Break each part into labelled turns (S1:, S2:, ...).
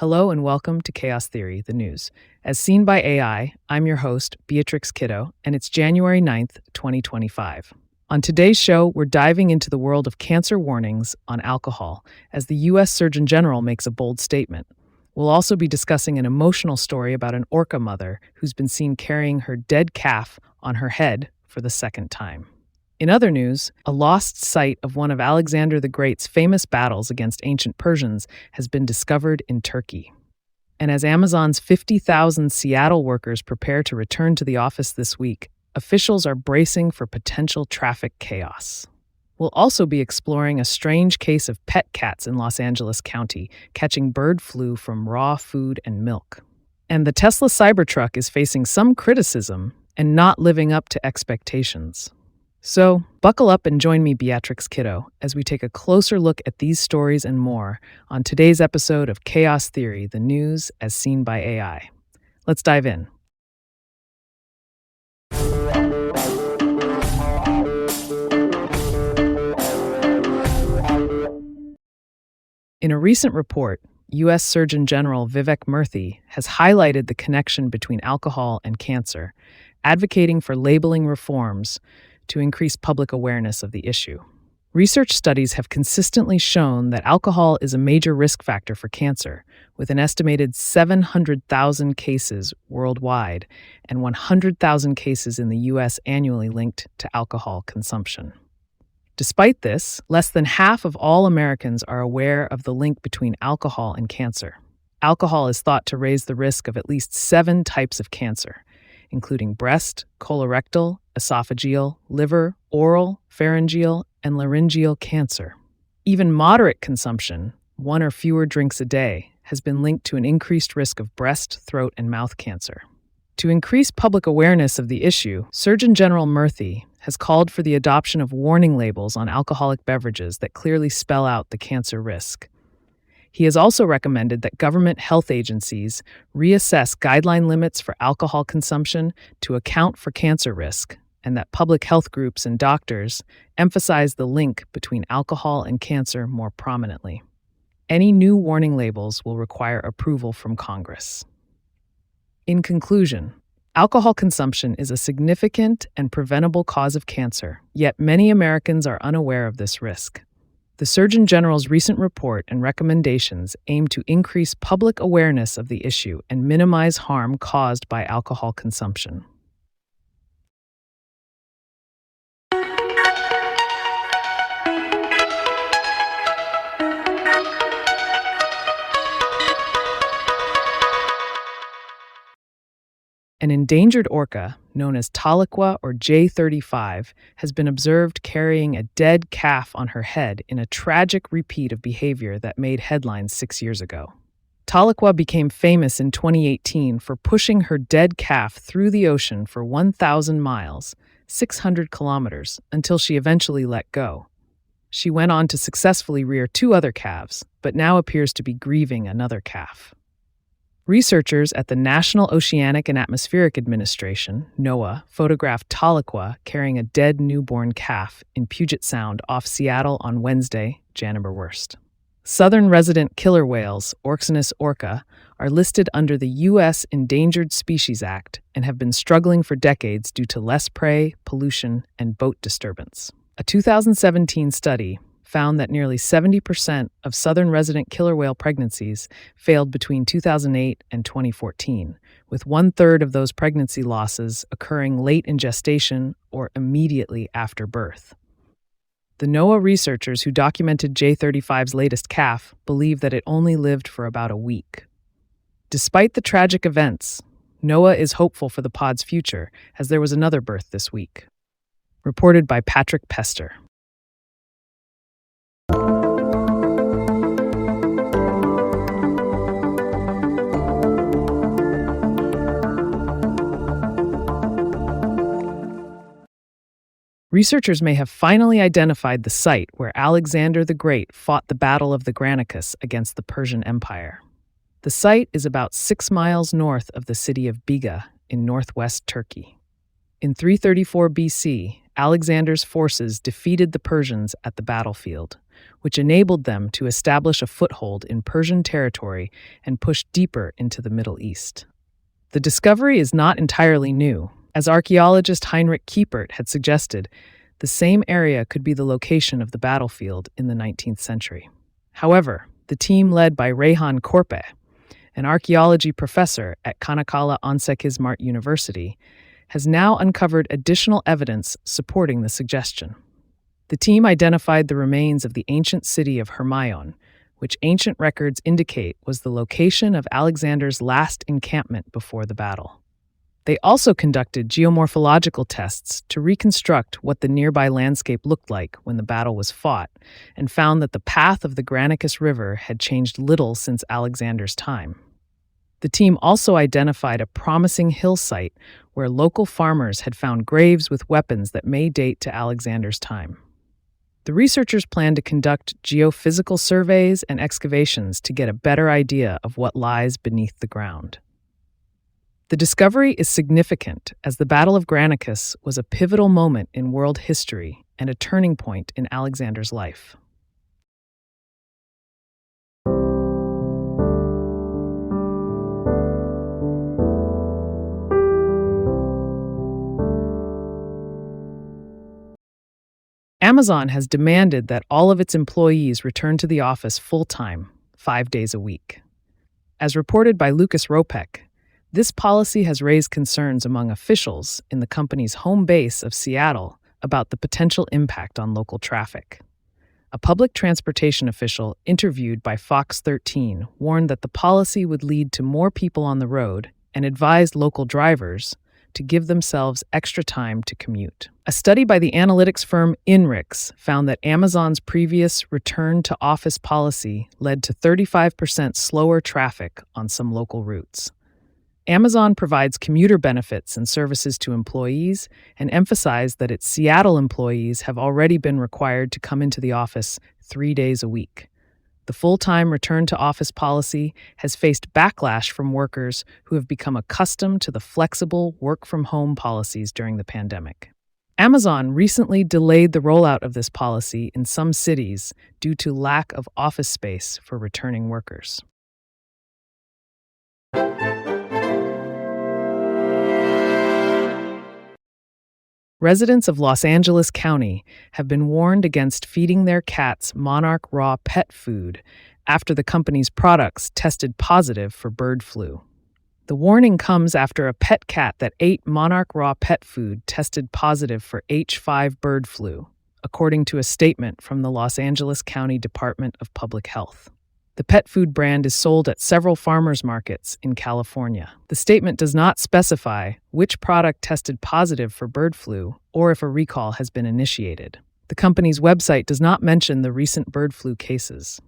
S1: Hello and welcome to Chaos Theory, the news. As seen by AI, I'm your host, Beatrix Kiddo, and it's January 9th, 2025. On today's show, we're diving into the world of cancer warnings on alcohol as the U.S. Surgeon General makes a bold statement. We'll also be discussing an emotional story about an orca mother who's been seen carrying her dead calf on her head for the second time. In other news, a lost site of one of Alexander the Great's famous battles against ancient Persians has been discovered in Turkey. And as Amazon's 50,000 Seattle workers prepare to return to the office this week, officials are bracing for potential traffic chaos. We'll also be exploring a strange case of pet cats in Los Angeles County catching bird flu from raw food and milk. And the Tesla Cybertruck is facing some criticism and not living up to expectations. So, buckle up and join me, Beatrix Kiddo, as we take a closer look at these stories and more on today's episode of Chaos Theory, the news as seen by AI. Let's dive in. In a recent report, U.S. Surgeon General Vivek Murthy has highlighted the connection between alcohol and cancer, advocating for labeling reforms to increase public awareness of the issue. Research studies have consistently shown that alcohol is a major risk factor for cancer, with an estimated 700,000 cases worldwide and 100,000 cases in the U.S. annually linked to alcohol consumption. Despite this, less than half of all Americans are aware of the link between alcohol and cancer. Alcohol is thought to raise the risk of at least 7 types of cancer, including breast, colorectal, esophageal, liver, oral, pharyngeal, and laryngeal cancer. Even moderate consumption, 1 or fewer drinks a day, has been linked to an increased risk of breast, throat, and mouth cancer. To increase public awareness of the issue, Surgeon General Murthy has called for the adoption of warning labels on alcoholic beverages that clearly spell out the cancer risk. He has also recommended that government health agencies reassess guideline limits for alcohol consumption to account for cancer risk, and that public health groups and doctors emphasize the link between alcohol and cancer more prominently. Any new warning labels will require approval from Congress. In conclusion, alcohol consumption is a significant and preventable cause of cancer, yet many Americans are unaware of this risk. The Surgeon General's recent report and recommendations aim to increase public awareness of the issue and minimize harm caused by alcohol consumption. An endangered orca, known as Tahlequah or J35, has been observed carrying a dead calf on her head in a tragic repeat of behavior that made headlines 6 years ago. Tahlequah became famous in 2018 for pushing her dead calf through the ocean for 1,000 miles, 600 kilometers, until she eventually let go. She went on to successfully rear 2 other calves, but now appears to be grieving another calf. Researchers at the National Oceanic and Atmospheric Administration, NOAA, photographed Tahlequah carrying a dead newborn calf in Puget Sound off Seattle on Wednesday, January 1st. Southern resident killer whales, Oryctolagus orca, are listed under the U.S. Endangered Species Act and have been struggling for decades due to less prey, pollution, and boat disturbance. A 2017 study found that nearly 70% of southern resident killer whale pregnancies failed between 2008 and 2014, with 1/3 of those pregnancy losses occurring late in gestation or immediately after birth. The NOAA researchers who documented J35's latest calf believe that it only lived for about a week. Despite the tragic events, NOAA is hopeful for the pod's future, as there was another birth this week. Reported by Patrick Pester. Researchers may have finally identified the site where Alexander the Great fought the Battle of the Granicus against the Persian Empire. The site is about 6 miles north of the city of Biga in northwest Turkey. In 334 BC, Alexander's forces defeated the Persians at the battlefield, which enabled them to establish a foothold in Persian territory and push deeper into the Middle East. The discovery is not entirely new. As archaeologist Heinrich Kiepert had suggested, the same area could be the location of the battlefield in the 19th century. However, the team led by Reyhan Korpe, an archaeology professor at Çanakkale Ansekizmart University, has now uncovered additional evidence supporting the suggestion. The team identified the remains of the ancient city of Hermaion, which ancient records indicate was the location of Alexander's last encampment before the battle. They also conducted geomorphological tests to reconstruct what the nearby landscape looked like when the battle was fought, and found that the path of the Granicus River had changed little since Alexander's time. The team also identified a promising hill site where local farmers had found graves with weapons that may date to Alexander's time. The researchers plan to conduct geophysical surveys and excavations to get a better idea of what lies beneath the ground. The discovery is significant as the Battle of Granicus was a pivotal moment in world history and a turning point in Alexander's life. Amazon has demanded that all of its employees return to the office full-time, 5 days a week. As reported by Lucas Ropek, this policy has raised concerns among officials in the company's home base of Seattle about the potential impact on local traffic. A public transportation official interviewed by Fox 13 warned that the policy would lead to more people on the road and advised local drivers to give themselves extra time to commute. A study by the analytics firm INRIX found that Amazon's previous return-to-office policy led to 35% slower traffic on some local routes. Amazon provides commuter benefits and services to employees and emphasized that its Seattle employees have already been required to come into the office 3 days a week. The full-time return-to-office policy has faced backlash from workers who have become accustomed to the flexible work-from-home policies during the pandemic. Amazon recently delayed the rollout of this policy in some cities due to lack of office space for returning workers. Residents of Los Angeles County have been warned against feeding their cats Monarch Raw pet food after the company's products tested positive for bird flu. The warning comes after a pet cat that ate Monarch Raw pet food tested positive for H5 bird flu, according to a statement from the Los Angeles County Department of Public Health. The pet food brand is sold at several farmers markets in California. The statement does not specify which product tested positive for bird flu or if a recall has been initiated. The company's website does not mention the recent bird flu cases.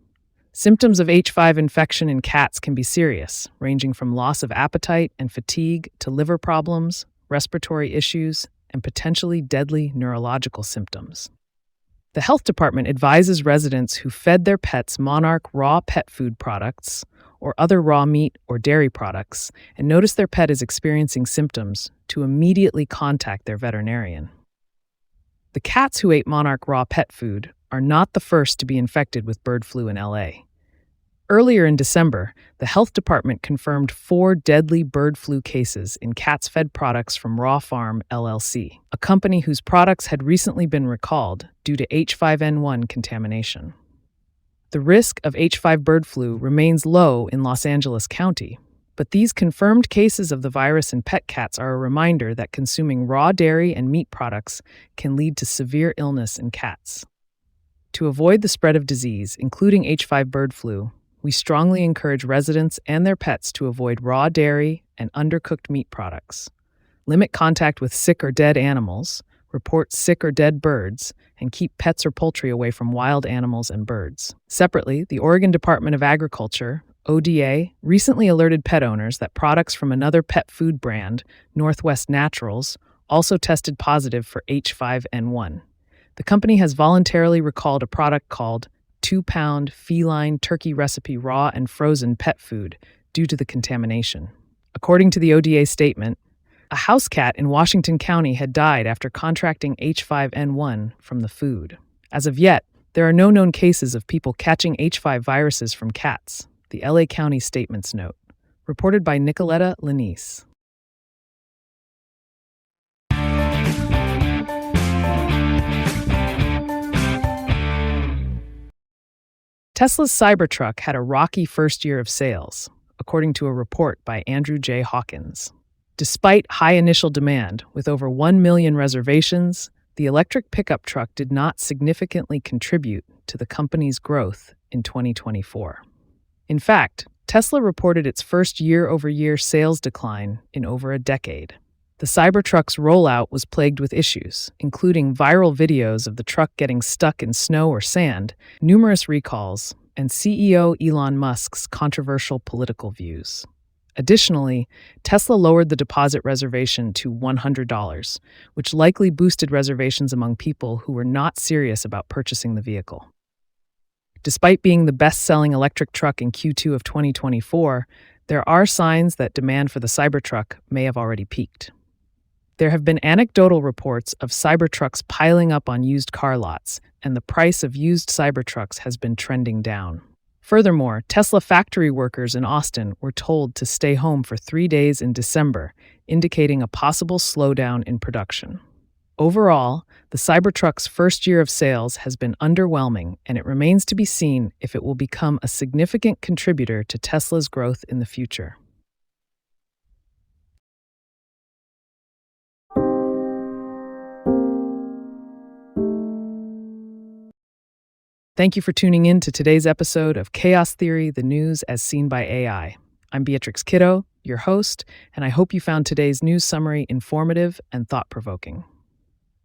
S1: Symptoms of H5 infection in cats can be serious, ranging from loss of appetite and fatigue to liver problems, respiratory issues, and potentially deadly neurological symptoms. The health department advises residents who fed their pets Monarch Raw pet food products or other raw meat or dairy products and notice their pet is experiencing symptoms to immediately contact their veterinarian. The cats who ate Monarch Raw pet food are not the first to be infected with bird flu in LA. Earlier in December, the health department confirmed 4 deadly bird flu cases in cats fed products from Raw Farm LLC, a company whose products had recently been recalled due to H5N1 contamination. The risk of H5 bird flu remains low in Los Angeles County, but these confirmed cases of the virus in pet cats are a reminder that consuming raw dairy and meat products can lead to severe illness in cats. To avoid the spread of disease, including H5 bird flu, we strongly encourage residents and their pets to avoid raw dairy and undercooked meat products. Limit contact with sick or dead animals, report sick or dead birds, and keep pets or poultry away from wild animals and birds. Separately, the Oregon Department of Agriculture, ODA, recently alerted pet owners that products from another pet food brand, Northwest Naturals, also tested positive for H5N1. The company has voluntarily recalled a product called 2-pound feline turkey recipe raw and frozen pet food due to the contamination. According to the ODA statement, a house cat in Washington County had died after contracting H5N1 from the food. As of yet, There are no known cases of people catching H5 viruses from cats, the LA County statements note. Reported by Nicoletta Lanise. Tesla's Cybertruck had a rocky first year of sales, according to a report by Andrew J. Hawkins. Despite high initial demand, with over 1 million reservations, the electric pickup truck did not significantly contribute to the company's growth in 2024. In fact, Tesla reported its first year-over-year sales decline in over a decade. The Cybertruck's rollout was plagued with issues, including viral videos of the truck getting stuck in snow or sand, numerous recalls, and CEO Elon Musk's controversial political views. Additionally, Tesla lowered the deposit reservation to $100, which likely boosted reservations among people who were not serious about purchasing the vehicle. Despite being the best-selling electric truck in Q2 of 2024, there are signs that demand for the Cybertruck may have already peaked. There have been anecdotal reports of Cybertrucks piling up on used car lots, and the price of used Cybertrucks has been trending down. Furthermore, Tesla factory workers in Austin were told to stay home for 3 days in December, indicating a possible slowdown in production. Overall, the Cybertruck's first year of sales has been underwhelming, and it remains to be seen if it will become a significant contributor to Tesla's growth in the future. Thank you for tuning in to today's episode of Chaos Theory, the news as seen by AI. I'm Beatrix Kiddo, your host, and I hope you found today's news summary informative and thought-provoking.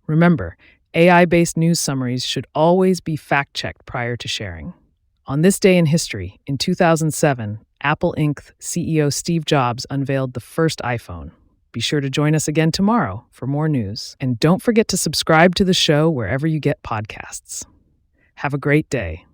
S1: Remember, AI-based news summaries should always be fact-checked prior to sharing. On this day in history, in 2007, Apple Inc. CEO Steve Jobs unveiled the first iPhone. Be sure to join us again tomorrow for more news, and don't forget to subscribe to the show wherever you get podcasts. Have a great day.